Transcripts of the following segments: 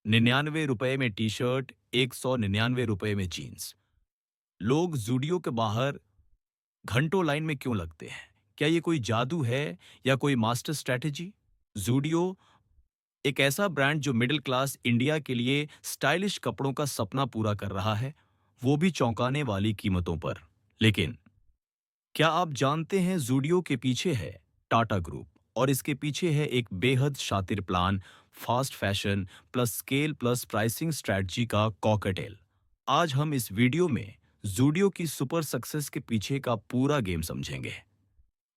₹99 में T shirt, ₹199 में jeans. लोग जूडियो के बाहर घंटों लाइन में क्यों लगते हैं? क्या ये कोई जादू है या कोई मास्टर स्ट्रैटेजी? जूडियो एक ऐसा ब्रांड जो मिडिल क्लास इंडिया के लिए स्टाइलिश कपड़ों का सपना पूरा कर रहा है, वो भी चौंकाने वाली कीमतों पर। लेकिन क्या आप जानते हैं जूडियो के पीछे है टाटा ग्रुप और इसके पीछे है एक बेहद शातिर plan, fast fashion plus scale plus pricing strategy का कॉकटेल। आज हम इस वीडियो में जूडियो की सुपर सक्सेस के पीछे का पूरा गेम समझेंगे।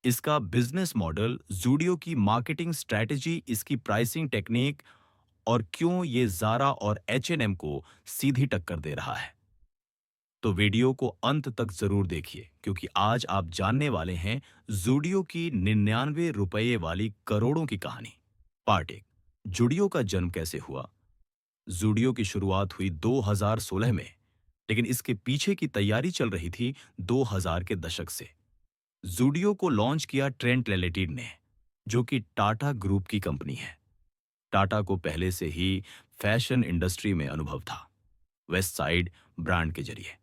इसका बिजनेस मॉडल, जूडियो की मार्केटिंग स्ट्रैटेजी, इसकी प्राइसिंग टेक्निक और क्यों ये ज़ारा और H&M को सीधी टक्कर दे रहा है। तो वीडियो को अंत तक जरूर देखिए क्योंकि आज आप जानने वाले हैं जूडियो की ₹99 वाली करोड़ों की कहानी। पार्ट एक, जूडियो का जन्म कैसे हुआ। जूडियो की शुरुआत हुई 2016 में, लेकिन इसके पीछे की तैयारी चल रही थी 2000 के दशक से। जूडियो को लॉन्च किया ट्रेंट लेलेटिड ने, जो कि टाटा ग्रुप की कंपनी है। टाटा को पहले से ही फैशन इंडस्ट्री में अनुभव था, वेस्ट साइड ब्रांड के जरिए।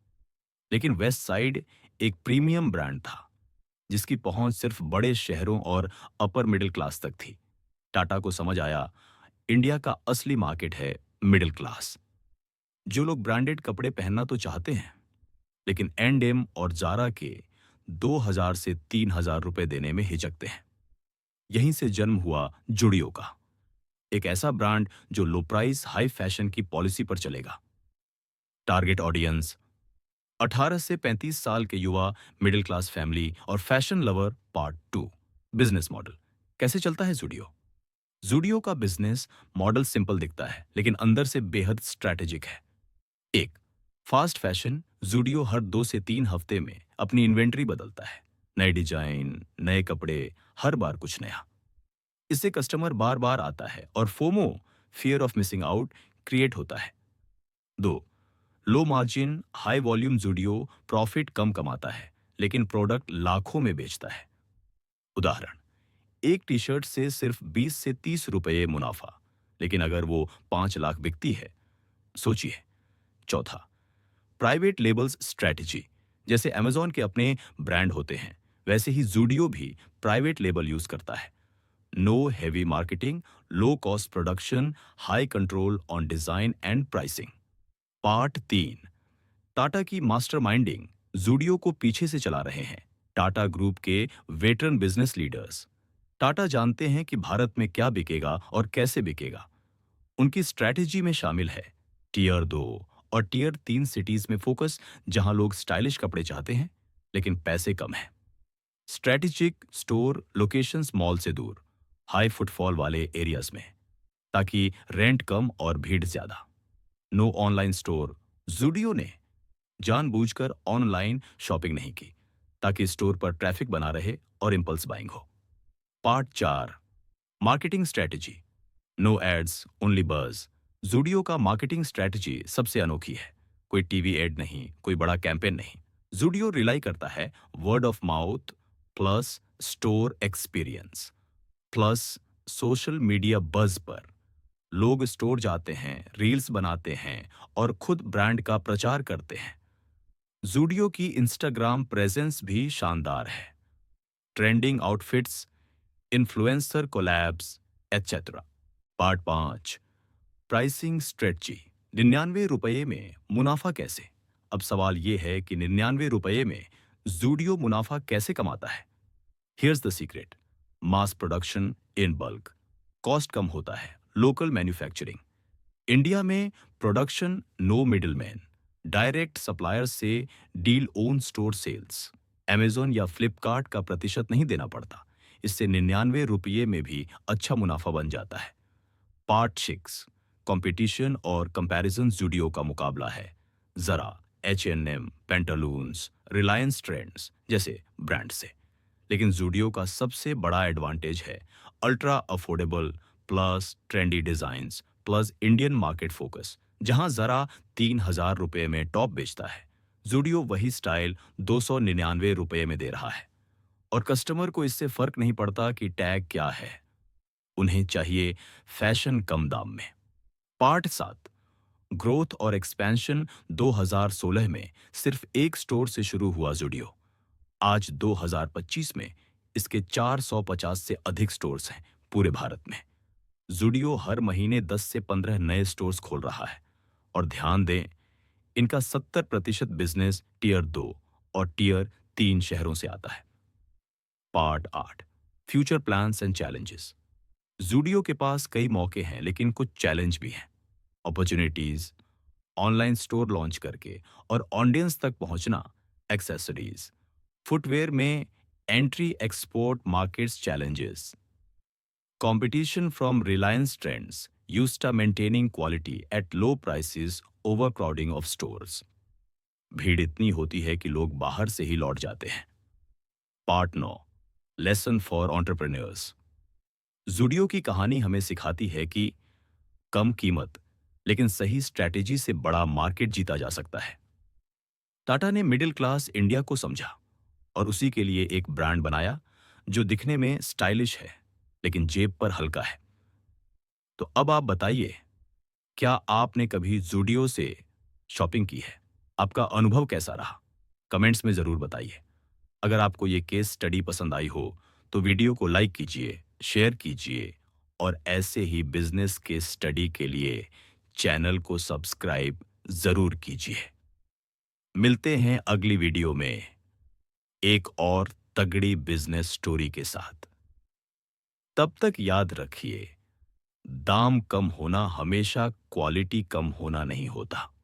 लेकिन वेस्ट साइड एक प्रीमियम ब्रांड था जिसकी पहुंच सिर्फ बड़े शहरों और अपर मिडिल क्लास तक थी। टाटा को समझ आया इंडिया का असली मार्केट है मिडिल क्लास, जो लोग ब्रांडेड कपड़े पहनना तो चाहते हैं लेकिन एंड और जारा के 2000 से 3000 रुपए देने में हिचकते हैं। यहीं से जन्म हुआ जुडियो का, एक ऐसा ब्रांड जो लो प्राइस हाई फैशन की पॉलिसी पर चलेगा। टारगेट ऑडियंस 18 से 35 साल के युवा, मिडिल क्लास फैमिली और fashion lover. Part two, business model कैसे चलता है जूडियो। जूडियो का बिजनेस मॉडल सिंपल दिखता है लेकिन अंदर से बेहद स्ट्रैटेजिक है। एक, फास्ट फैशन। जूडियो हर 2 से 3 हफ्ते में अपनी इन्वेंट्री बदलता है, नए डिजाइन, नए कपड़े, हर बार कुछ नया। इससे कस्टमर बार बार आता है और FOMO, fear of missing out, create होता है। दो, low margin high volume. Zudio profit कम कमाता है लेकिन प्रोडक्ट लाखों में बेचता है। उदाहरण, एक टी शर्ट से सिर्फ 20 से 30 रुपए मुनाफा, लेकिन अगर वो 5 लाख बिकती है, सोचिए। चौथा, प्राइवेट लेबल्स स्ट्रैटेजी। जैसे अमेजॉन के अपने ब्रांड होते हैं, वैसे ही जूडियो भी प्राइवेट लेबल यूज करता है। No heavy marketing, low cost production, high control on design and pricing. Part तीन, टाटा की मास्टरमाइंडिंग। जूडियो को पीछे से चला रहे हैं टाटा ग्रुप के वेटरन बिजनेस लीडर्स। टाटा जानते हैं कि भारत में क्या बिकेगा और कैसे बिकेगा। उनकी स्ट्रैटेजी में शामिल है टीयर 2 और टीयर 3 सिटीज में फोकस, जहां लोग स्टाइलिश कपड़े चाहते हैं लेकिन पैसे कम है। स्ट्रैटेजिक स्टोर लोकेशंस मॉल से दूर, हाई फुटफॉल वाले एरियाज में, ताकि रेंट कम और भीड़ ज्यादा। No online store. जूडियो ने जानबूझकर ऑनलाइन शॉपिंग नहीं की ताकि स्टोर पर ट्रैफिक बना रहे और इंपल्स बाइंग हो। पार्ट चार, marketing strategy. No ads, only buzz. Zudio का मार्केटिंग स्ट्रेटजी सबसे अनोखी है। कोई टीवी एड नहीं, कोई बड़ा कैंपेन नहीं। जूडियो रिलाई करता है word of mouth plus store experience plus social media buzz पर। लोग स्टोर जाते हैं, रील्स बनाते हैं और खुद ब्रांड का प्रचार करते हैं। जूडियो की इंस्टाग्राम प्रेजेंस भी शानदार है। Trending outfits, influencer collabs, etcetera. Part 5, pricing strategy. ₹99 में मुनाफा कैसे। अब सवाल यह है कि ₹99 में जूडियो मुनाफा कैसे कमाता है। Here's the secret, mass production in bulk. Cost कम होता है, लोकल मैन्युफैक्चरिंग। इंडिया में production, no middleman, direct supplier से deal, own store sales. Amazon या फ्लिपकार्ट का प्रतिशत नहीं देना पड़ता। इससे ₹99 में भी अच्छा मुनाफा बन जाता है। पार्ट 6, कंपटीशन और कंपैरिजन। जूडियो का मुकाबला है जरा, H&M, पेंटालून्स, रिलायंस ट्रेंड्स जैसे ब्रांड से। लेकिन जूडियो का सबसे बड़ा एडवांटेज है ultra affordable plus trendy designs plus Indian market focus. जहां जरा ₹3000 में टॉप बेचता है, जूडियो वही स्टाइल ₹299 में दे रहा है। और कस्टमर को इससे फर्क नहीं पड़ता कि टैग क्या है, उन्हें चाहिए फैशन कम दाम में। पार्ट 7, ग्रोथ और एक्सपेंशन। 2016 में सिर्फ एक स्टोर से शुरू हुआ ज़ुडियो। आज 2025 में इसके 450 से अधिक स्टोर्स हैं पूरे भारत में। ज़ुडियो हर महीने 10 से 15 नए स्टोर्स खोल रहा है। और ध्यान दें, इनका 70% बिजनेस टियर 2 और टियर 3 शहरों से आता है। Part 8, future plans and challenges. Zudio के पास कई मौके हैं, लेकिन कुछ चैलेंज भी हैं। अपॉर्चुनिटीज, ऑनलाइन स्टोर लॉन्च करके और ऑडियंस तक पहुंचना। एक्सेसरीज, फुटवेयर में entry, export markets challenges. Competition from Reliance Trends used to maintaining quality at low prices, overcrowding of stores. भीड़ इतनी होती है कि लोग बाहर से ही लौट जाते हैं। Part 9, lesson for entrepreneurs. Zudio की कहानी हमें सिखाती है कि कम कीमत लेकिन सही स्ट्रैटेजी से बड़ा मार्केट जीता जा सकता है। टाटा ने मिडिल क्लास इंडिया को समझा और उसी के लिए एक ब्रांड बनाया जो दिखने में स्टाइलिश है लेकिन जेब पर हल्का है। तो अब आप बताइए, क्या आपने कभी ज़ुडियो से शॉपिंग की है? आपका अनुभव कैसा रहा? कमेंट्स में ज़रूर बताइए। अगर आपको ये केस स्टडी पसंद आई हो, तो वीडियो को लाइक कीजिए, शेयर कीजिए और ऐसे ही बिजनेस केस स्टडी के लिए चैनल को सब्सक्राइब ज़रूर कीजिए। मिलते हैं अगली वीडियो में एक और तगड़ी बिजनेस स्टोरी के साथ। तब तक याद रखिए, दाम कम होना हमेशा क्वालिटी कम होना नहीं होता।